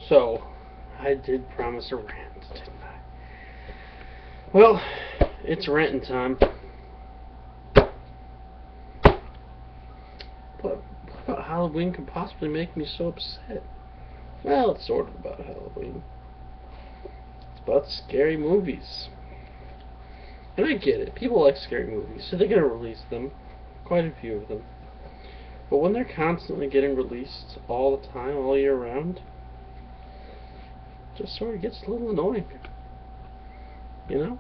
So, I did promise a rant, didn't I? Well, it's ranting time. What about Halloween could possibly make me so upset? Well, it's sort of about Halloween. It's about scary movies. And I get it. People like scary movies, so they're going to release them. Quite a few of them. But when they're constantly getting released all the time, all year round, it just sort of gets a little annoying. You know?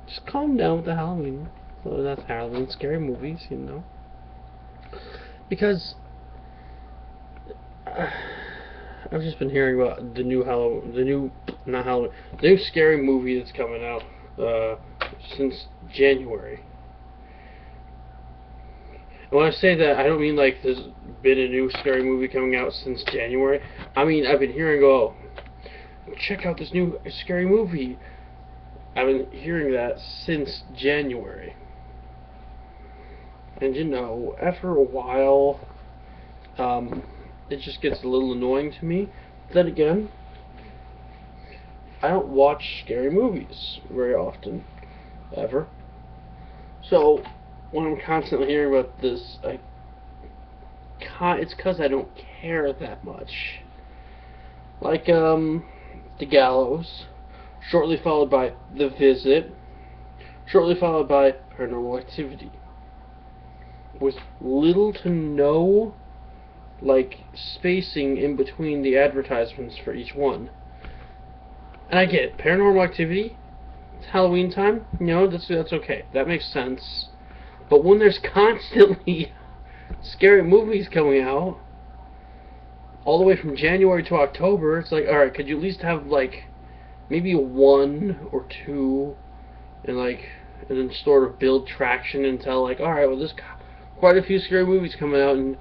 Just calm down with the Halloween. So that's Halloween scary movies, you know? Because I've just been hearing about the new scary movie that's coming out since January. And when I say that, I don't mean like there's been a new scary movie coming out since January. I mean I've been hearing, oh, check out this new scary movie. I've been hearing that since January. And you know, after a while, it just gets a little annoying to me. Then again, I don't watch scary movies very often, ever. So, when I'm constantly hearing about this, it's because I don't care that much. Like, The Gallows, shortly followed by The Visit, shortly followed by Paranormal Activity. With little to no, like, spacing in between the advertisements for each one. And I get it. Paranormal Activity, it's Halloween time, you know, that's okay. That makes sense. But when there's constantly scary movies coming out, all the way from January to October, it's like, alright, could you at least have, like, maybe one or two, and then sort of build traction until, like, alright, well, there's quite a few scary movies coming out, and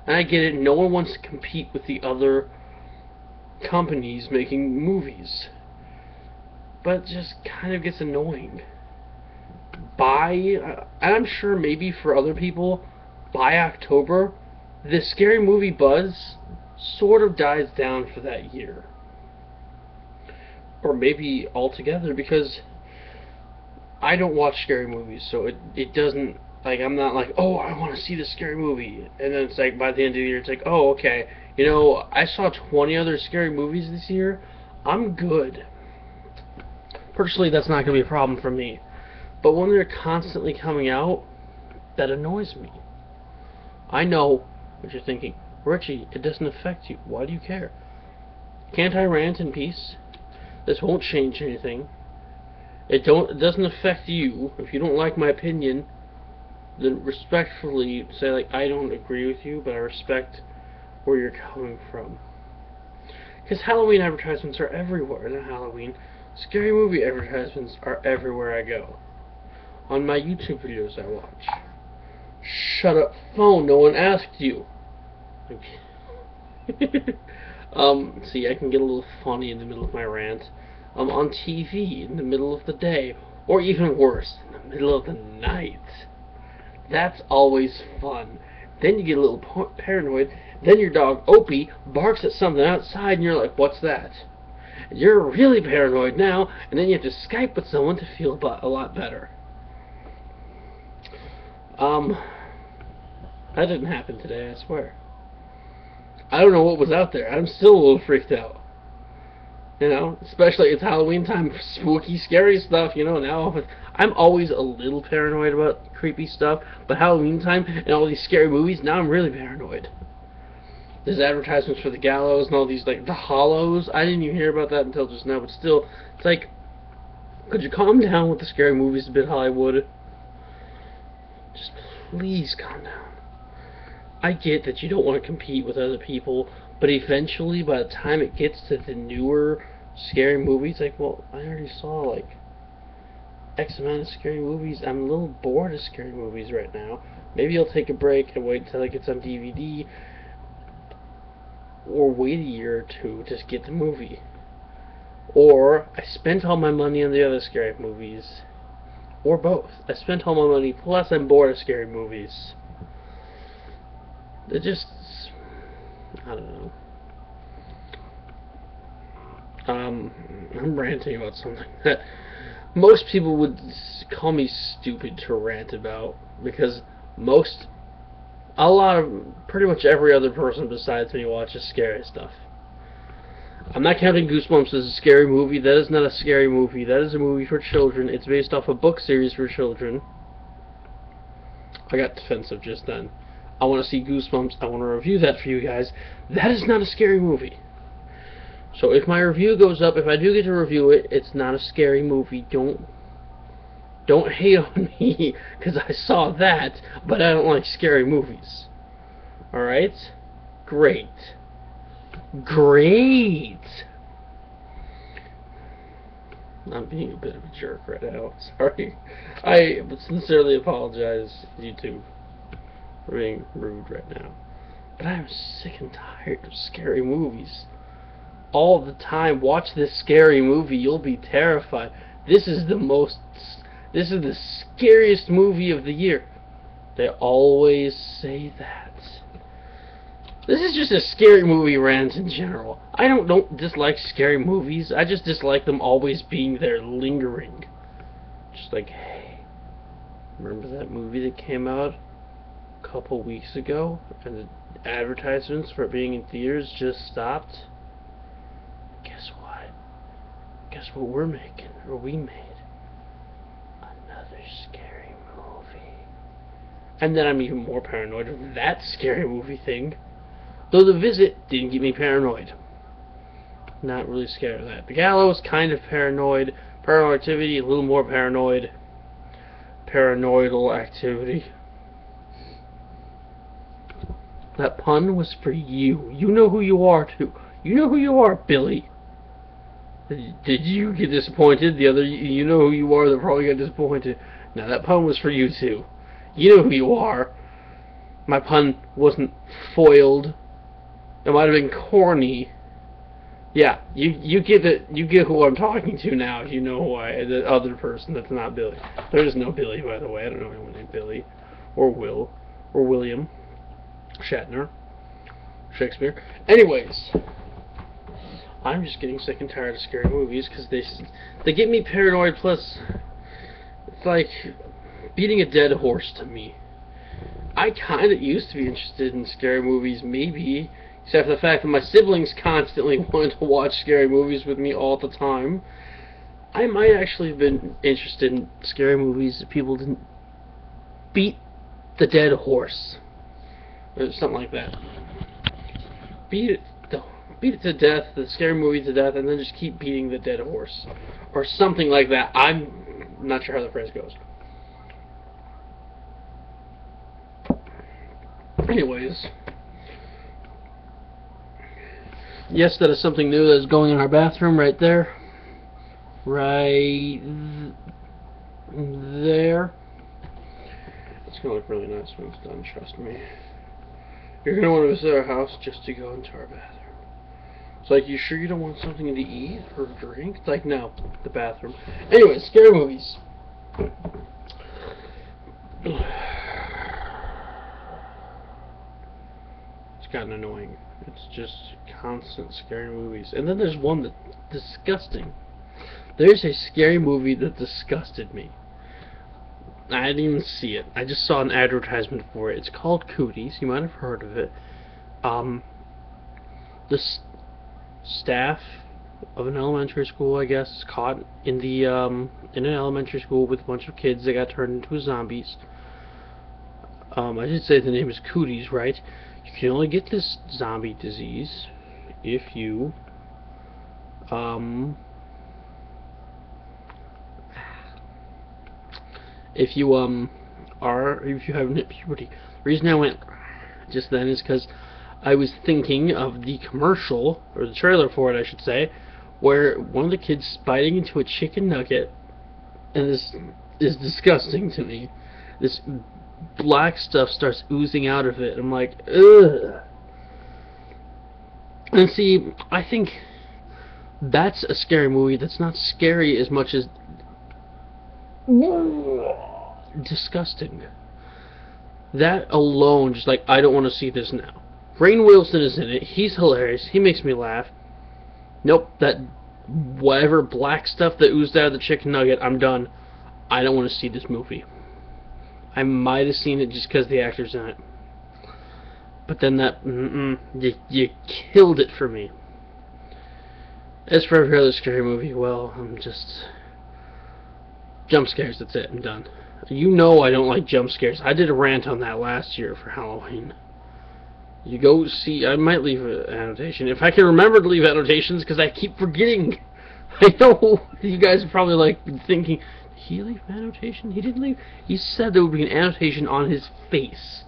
I get it, no one wants to compete with the other companies making movies. But it just kind of gets annoying. And I'm sure maybe for other people, by October, the scary movie buzz sort of dies down for that year. Or maybe altogether, because I don't watch scary movies, so it doesn't, like, I'm not like, oh, I want to see this scary movie. And then it's like, by the end of the year, it's like, oh, okay, you know, I saw 20 other scary movies this year. I'm good. Personally, that's not going to be a problem for me. But when they're constantly coming out, that annoys me. I know what you're thinking. Richie, it doesn't affect you. Why do you care? Can't I rant in peace? This won't change anything. It doesn't affect you. If you don't like my opinion, then respectfully say, like, I don't agree with you, but I respect where you're coming from. Because Halloween advertisements are everywhere. Not Halloween. Scary movie advertisements are everywhere I go. On my YouTube videos I watch. Shut up, phone. No one asked you. Okay. See, I can get a little funny in the middle of my rant. On TV in the middle of the day, or even worse, in the middle of the night. That's always fun. Then you get a little paranoid. Then your dog Opie barks at something outside, and you're like, "What's that?" And you're really paranoid now, and then you have to Skype with someone to feel a lot better. That didn't happen today, I swear. I don't know what was out there. I'm still a little freaked out. You know, especially it's Halloween time, spooky, scary stuff, you know, now I'm always a little paranoid about creepy stuff, but Halloween time and all these scary movies, now I'm really paranoid. There's advertisements for the Gallows and all these, like, the Hollows. I didn't even hear about that until just now, but still, it's like, could you calm down with the scary movies a bit, Hollywood? Just please calm down. I get that you don't want to compete with other people, but eventually, by the time it gets to the newer scary movies, like, well, I already saw, like, X amount of scary movies. I'm a little bored of scary movies right now. Maybe I'll take a break and wait until it gets on DVD, or wait a year or two to get the movie. Or, I spent all my money on the other scary movies. Or both. I spent all my money, plus I'm bored of scary movies. It just, I don't know. I'm ranting about something that most people would call me stupid to rant about, because pretty much every other person besides me watches scary stuff. I'm not counting Goosebumps as a scary movie. That is not a scary movie. That is a movie for children. It's based off a book series for children. I got defensive just then. I want to see Goosebumps. I want to review that for you guys. That is not a scary movie. So if my review goes up, if I do get to review it, it's not a scary movie. Don't hate on me because I saw that, but I don't like scary movies. Alright? Great. Great! I'm being a bit of a jerk right now. Sorry. I sincerely apologize, YouTube, for being rude right now. But I'm sick and tired of scary movies. All the time. Watch this scary movie. You'll be terrified. This is the scariest movie of the year. They always say that. This is just a scary movie rant in general. I don't dislike scary movies. I just dislike them always being there, lingering. Just like, hey, remember that movie that came out a couple weeks ago, and the advertisements for it being in theaters just stopped? Guess what? Guess what we're making, or we made? Another scary movie. And then I'm even more paranoid of that scary movie thing. Though The Visit didn't get me paranoid. Not really scared of that. The Gallows, kind of paranoid. Paranormal Activity, a little more paranoid. Paranoidal Activity. That pun was for you. You know who you are, too. You know who you are, Billy. Did you get disappointed? You know who you are that probably got disappointed. Now, that pun was for you, too. You know who you are. My pun wasn't foiled. It might have been corny. Yeah, you get it. You get who I'm talking to now. If you know who the other person that's not Billy. There is no Billy, by the way. I don't know anyone named Billy, or Will, or William Shatner, Shakespeare. Anyways, I'm just getting sick and tired of scary movies because they get me paranoid. Plus, it's like beating a dead horse to me. I kind of used to be interested in scary movies, maybe. Except for the fact that my siblings constantly wanted to watch scary movies with me all the time. I might actually have been interested in scary movies if people didn't beat the dead horse. Or something like that. Beat it to death, the scary movie to death, and then just keep beating the dead horse. Or something like that. I'm not sure how the phrase goes. Anyways. Yes, that is something new that is going in our bathroom right there. Right there. It's going to look really nice when it's done, trust me. You're going to want to visit our house just to go into our bathroom. It's like, you sure you don't want something to eat or drink? It's like, no, the bathroom. Anyways, scary movies. It's gotten annoying. It's just constant scary movies. And then there's one that's disgusting. There's a scary movie that disgusted me. I didn't even see it. I just saw an advertisement for it. It's called Cooties. You might have heard of it. The staff of an elementary school, I guess, is caught in an elementary school with a bunch of kids that got turned into zombies. I should say the name is Cooties, right? You can only get this zombie disease if you if you have puberty. The reason I went just then is because I was thinking of the commercial, or the trailer for it I should say, where one of the kids is biting into a chicken nugget, and this is disgusting to me. This black stuff starts oozing out of it. I'm like, ugh. And see, I think that's a scary movie that's not scary as much as disgusting. That alone, just like, I don't want to see this now. Rainn Wilson is in it. He's hilarious. He makes me laugh. Nope, that whatever black stuff that oozed out of the chicken nugget, I'm done. I don't want to see this movie. I might have seen it just because the actor's in it. But then that, you killed it for me. As for every other scary movie, well, I'm just... jump scares, that's it, I'm done. You know I don't like jump scares. I did a rant on that last year for Halloween. You go see, I might leave an annotation. If I can remember to leave annotations, because I keep forgetting. I know you guys are probably like thinking, did he leave an annotation? He didn't leave. He said there would be an annotation on his face.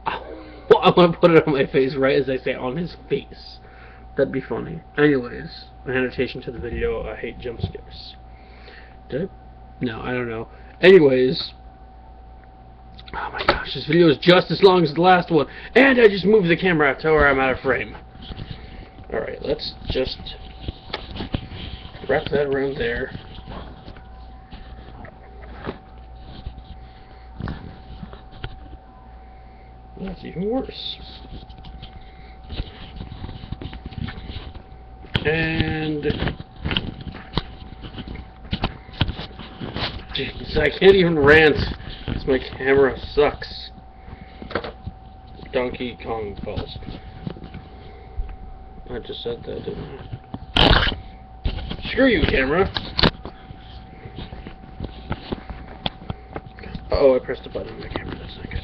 I want to put it on my face right as I say on his face. That'd be funny. Anyways, an annotation to the video, I hate jump scares. Did I? No, I don't know. Anyways, oh my gosh, this video is just as long as the last one, and I just moved the camera out to where I'm out of frame. Alright, let's just wrap that around there. That's even worse. And jeez, I can't even rant because my camera sucks. Donkey Kong Falls. I just said that, didn't I? Screw you, camera. Uh-oh, I pressed a button on my camera. That's not good.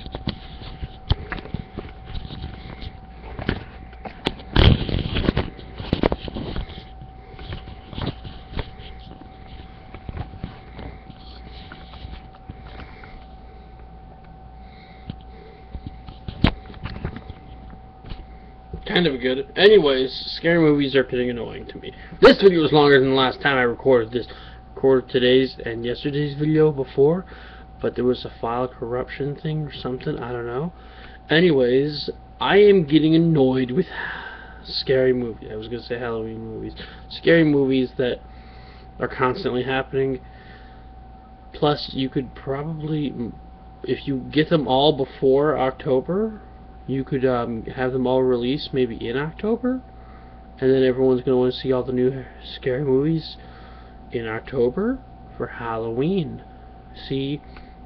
Kind of good. Anyways, scary movies are getting annoying to me. This video is longer than the last time I recorded this. Recorded today's and yesterday's video before, but there was a file corruption thing or something, I don't know. Anyways, I am getting annoyed with scary movies. I was going to say Halloween movies. Scary movies that are constantly happening. Plus, you could probably, if you get them all before October, you could have them all released maybe in October, and then everyone's going to want to see all the new scary movies in October for Halloween. See,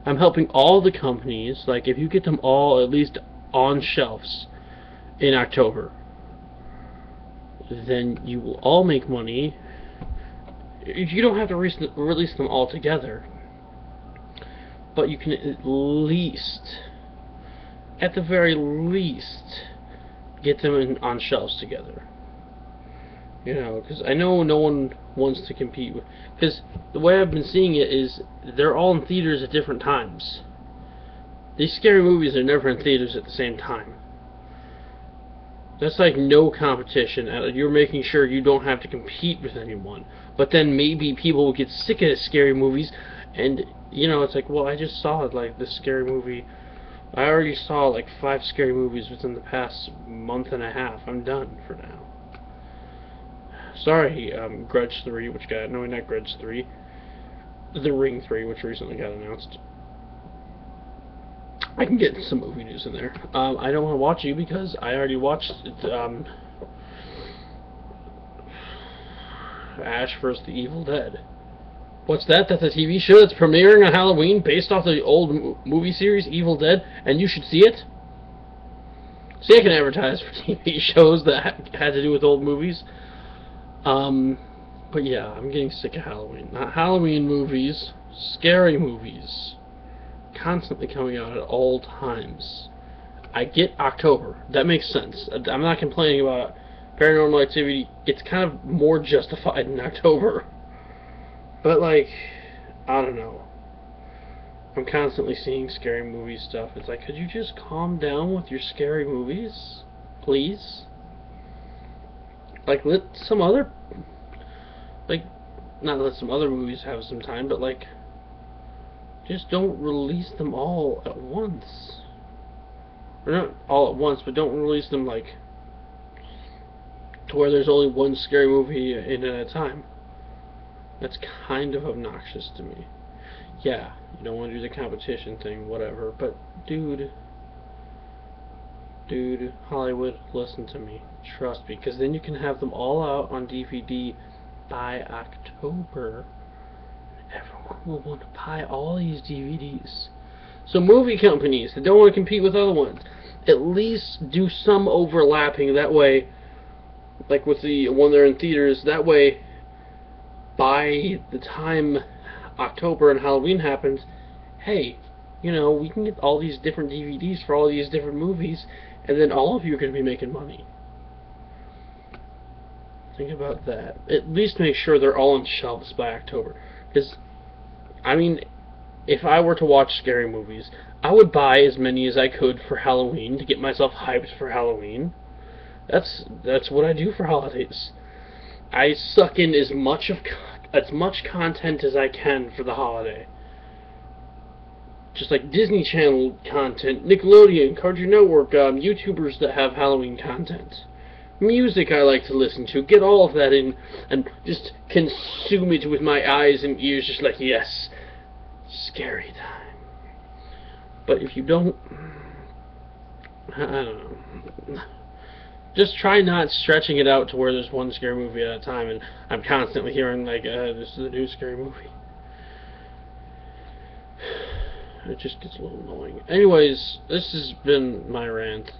I'm helping all the companies. Like, if you get them all at least on shelves in October, then you will all make money. You don't have to release them all together, but you can at least, at the very least, get them on shelves together. You know, because I know no one wants to compete with, because the way I've been seeing it is they're all in theaters at different times. These scary movies are never in theaters at the same time. That's like no competition. You're making sure you don't have to compete with anyone. But then maybe people will get sick of scary movies, and you know, it's like, well, I just saw like this scary movie. I already saw like 5 scary movies within the past month and a half. I'm done for now. Sorry, Grudge 3, which got, no, not Grudge 3, The Ring 3, which recently got announced. I can get some movie news in there. I don't want to watch you because I already watched Ash vs. the Evil Dead. What's that? That's a TV show that's premiering on Halloween based off the old movie series Evil Dead, and you should see it? See, I can advertise for TV shows that had to do with old movies. But yeah, I'm getting sick of Halloween. Not Halloween movies, scary movies. Constantly coming out at all times. I get October. That makes sense. I'm not complaining about Paranormal Activity. It's kind of more justified in October. But like, I don't know. I'm constantly seeing scary movie stuff. It's like, could you just calm down with your scary movies? Please? Like, let some other, like, not let some other movies have some time, but like, just don't release them all at once. Or not all at once, but don't release them like to where there's only one scary movie in at a time. That's kind of obnoxious to me. Yeah, you don't want to do the competition thing, whatever, but dude, Hollywood, listen to me. Trust me, because then you can have them all out on DVD by October, everyone will want to buy all these DVDs. So movie companies that don't want to compete with other ones, at least do some overlapping. That way, like with the when they're in theaters, that way, by the time October and Halloween happens, hey, you know, we can get all these different DVDs for all these different movies, and then all of you are going to be making money. Think about that. At least make sure they're all on shelves by October. Because, I mean, if I were to watch scary movies, I would buy as many as I could for Halloween to get myself hyped for Halloween. That's what I do for holidays. I suck in as much content as I can for the holiday. Just like Disney Channel content, Nickelodeon, Cartoon Network, YouTubers that have Halloween content. Music I like to listen to, get all of that in, and just consume it with my eyes and ears, just like, yes, scary time. But if you don't, I don't know. Just try not stretching it out to where there's one scary movie at a time, and I'm constantly hearing, like, this is a new scary movie. It just gets a little annoying. Anyways, this has been my rant.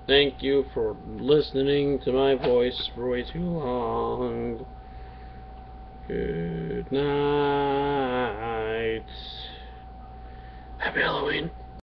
Thank you for listening to my voice for way too long. Good night. Happy Halloween.